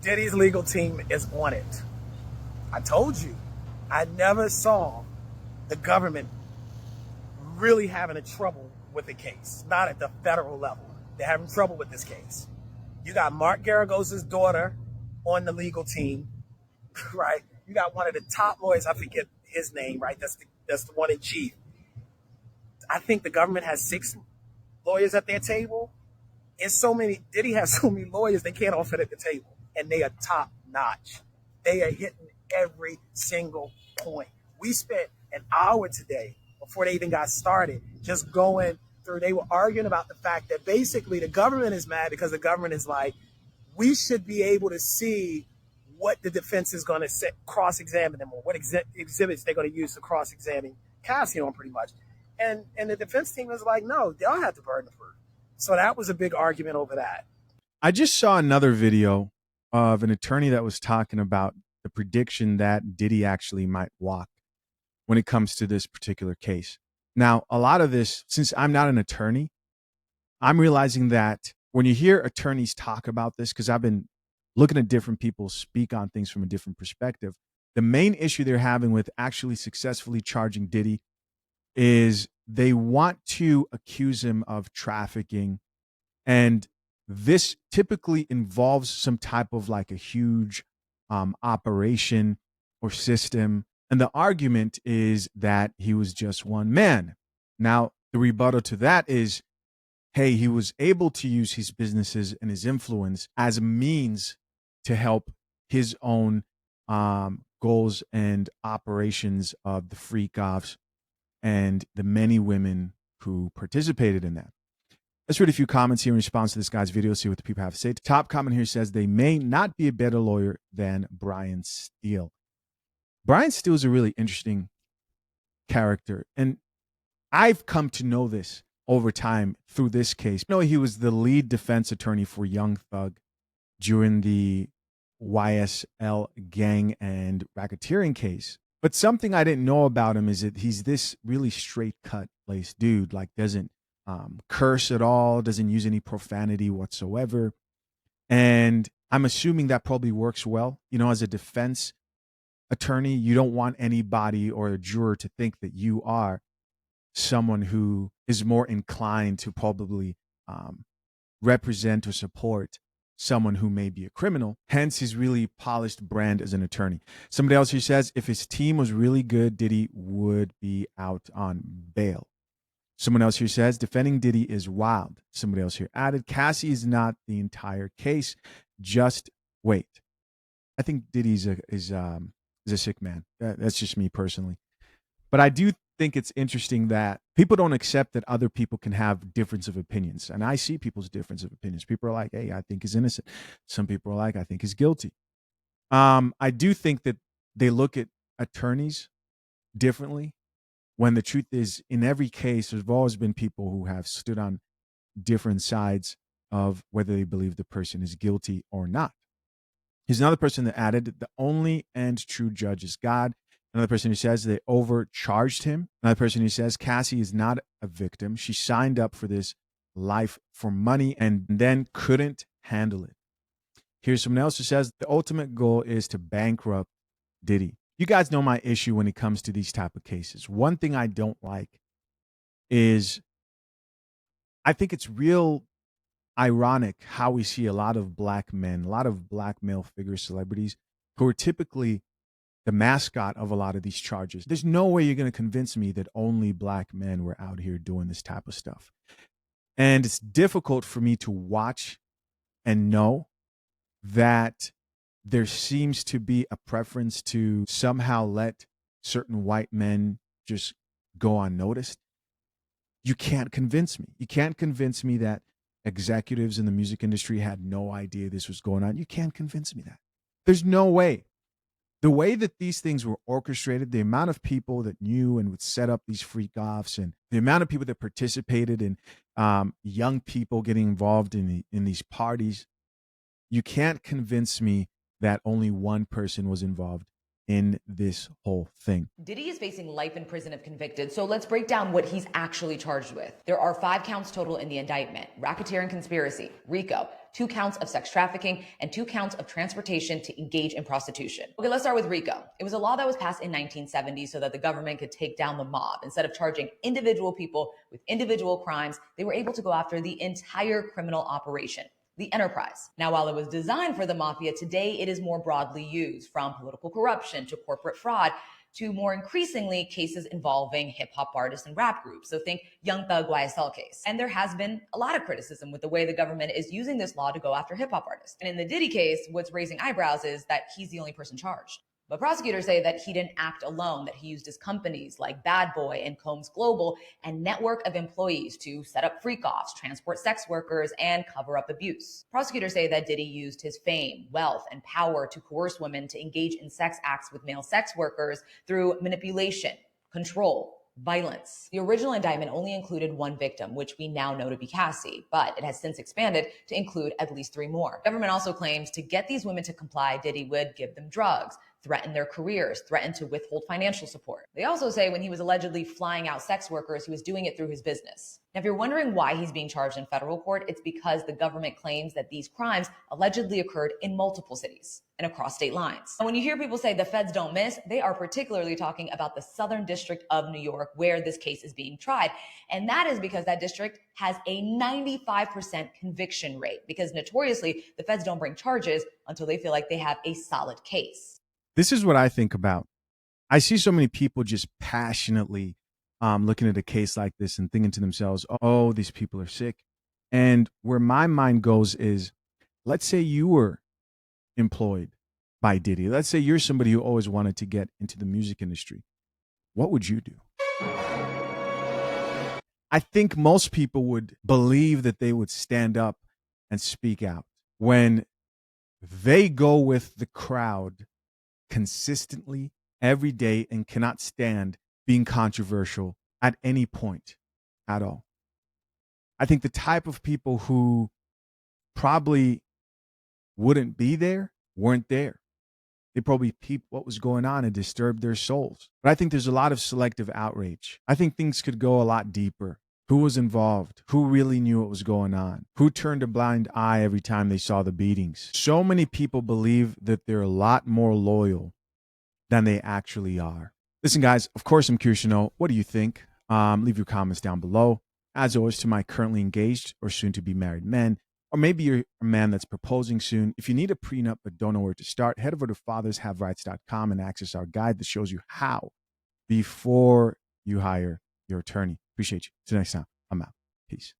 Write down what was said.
Diddy's legal team is on it. I told you, I never saw the government really having a trouble with the case. Not at the federal level. They're having trouble with this case. You got Mark Garagos's daughter on the legal team, right? You got one of the top lawyers, I forget his name, right? That's the one in chief. I think the government has 6 lawyers at their table. It's so many, Diddy has so many lawyers, they can't all fit at the table. And they are top notch. They are hitting every single point. We spent an hour today before they even got started just going through. They were arguing about the fact that basically the government is mad because the government is like, we should be able to see what the defense is going to cross-examine them on, what exhibits they're going to use to cross-examine Cassie on pretty much. And the defense team is like, no, they'll have the burden of proof. So that was a big argument over that. I just saw another video of an attorney that was talking about the prediction that Diddy actually might walk when it comes to this particular case. Now, a lot of this, since I'm not an attorney, I'm realizing that when you hear attorneys talk about this, because I've been looking at different people speak on things from a different perspective, the main issue they're having with actually successfully charging Diddy is they want to accuse him of trafficking. And this typically involves some type of like a huge operation or system. And the argument is that he was just one man. Now, the rebuttal to that is, hey, he was able to use his businesses and his influence as a means to help his own goals and operations of the freak offs and the many women who participated in that. Let's read a few comments here in response to this guy's video, see what the people have to say. The top comment here says, they may not be a better lawyer than Brian Steele. Brian Steele is a really interesting character. And I've come to know this over time through this case. You know, he was the lead defense attorney for Young Thug during the YSL gang and racketeering case. But something I didn't know about him is that he's this really straight cut laced dude, like doesn't curse at all, doesn't use any profanity whatsoever. And I'm assuming that probably works well. You know, as a defense attorney, you don't want anybody or a juror to think that you are someone who is more inclined to probably represent or support someone who may be a criminal. Hence his really polished brand as an attorney. Somebody else here says, if his team was really good, Diddy would be out on bail. Someone else here says, defending Diddy is wild. Somebody else here added, Cassie is not the entire case. Just wait. I think Diddy's is a sick man. That's just me personally. But I do think it's interesting that people don't accept that other people can have difference of opinions. And I see people's difference of opinions. People are like, hey, I think he's innocent. Some people are like, I think he's guilty. I do think that they look at attorneys differently, when the truth is, in every case, there's always been people who have stood on different sides of whether they believe the person is guilty or not. Here's another person that added, the only and true judge is God. Another person who says they overcharged him. Another person who says Cassie is not a victim. She signed up for this life for money and then couldn't handle it. Here's someone else who says the ultimate goal is to bankrupt Diddy. You guys know my issue when it comes to these type of cases. One thing I don't like is I think it's real ironic how we see a lot of black men, a lot of black male figure celebrities who are typically the mascot of a lot of these charges. There's no way you're going to convince me that only black men were out here doing this type of stuff. And it's difficult for me to watch and know that there seems to be a preference to somehow let certain white men just go unnoticed. You can't convince me. You can't convince me that executives in the music industry had no idea this was going on. You can't convince me that. There's no way. The way that these things were orchestrated, the amount of people that knew and would set up these freak offs, and the amount of people that participated in young people getting involved in these parties, you can't convince me that only one person was involved in this whole thing. Diddy is facing life in prison if convicted, so let's break down what he's actually charged with. There are 5 counts total in the indictment: racketeering conspiracy, RICO, 2 counts of sex trafficking, and 2 counts of transportation to engage in prostitution. Okay, let's start with RICO. It was a law that was passed in 1970 so that the government could take down the mob. Instead of charging individual people with individual crimes, they were able to go after the entire criminal operation, the enterprise. Now, while it was designed for the mafia, today it is more broadly used, from political corruption to corporate fraud to more increasingly cases involving hip-hop artists and rap groups. So think Young Thug YSL case. And there has been a lot of criticism with the way the government is using this law to go after hip-hop artists. And in the Diddy case, what's raising eyebrows is that he's the only person charged. But prosecutors say that he didn't act alone, that he used his companies like Bad Boy and Combs Global and network of employees to set up freak-offs, transport sex workers, and cover up abuse. Prosecutors say that Diddy used his fame, wealth, and power to coerce women to engage in sex acts with male sex workers through manipulation, control, violence. The original indictment only included 1 victim, which we now know to be Cassie, but it has since expanded to include at least 3 more. The government also claims to get these women to comply, Diddy would give them drugs, threaten their careers, threaten to withhold financial support. They also say when he was allegedly flying out sex workers, he was doing it through his business. Now, if you're wondering why he's being charged in federal court, it's because the government claims that these crimes allegedly occurred in multiple cities and across state lines. And when you hear people say the feds don't miss, they are particularly talking about the Southern District of New York, where this case is being tried. And that is because that district has a 95% conviction rate, because notoriously the feds don't bring charges until they feel like they have a solid case. This is what I think about. I see so many people just passionately looking at a case like this and thinking to themselves, oh, these people are sick. And where my mind goes is, let's say you were employed by Diddy. Let's say you're somebody who always wanted to get into the music industry. What would you do? I think most people would believe that they would stand up and speak out. When they go with the crowd consistently every day and cannot stand being controversial at any point at all. I think the type of people who probably wouldn't be there weren't there. They probably peeped what was going on and disturbed their souls. But I think there's a lot of selective outrage. I think things could go a lot deeper. Who was involved? Who really knew what was going on? Who turned a blind eye every time they saw the beatings? So many people believe that they're a lot more loyal than they actually are. Listen, guys, of course, I'm curious to know, what do you think? Leave your comments down below. As always, to my currently engaged or soon to be married men, or maybe you're a man that's proposing soon. If you need a prenup but don't know where to start, head over to fathershaverights.com and access our guide that shows you how before you hire your attorney. Appreciate you. Till next time, I'm out. Peace.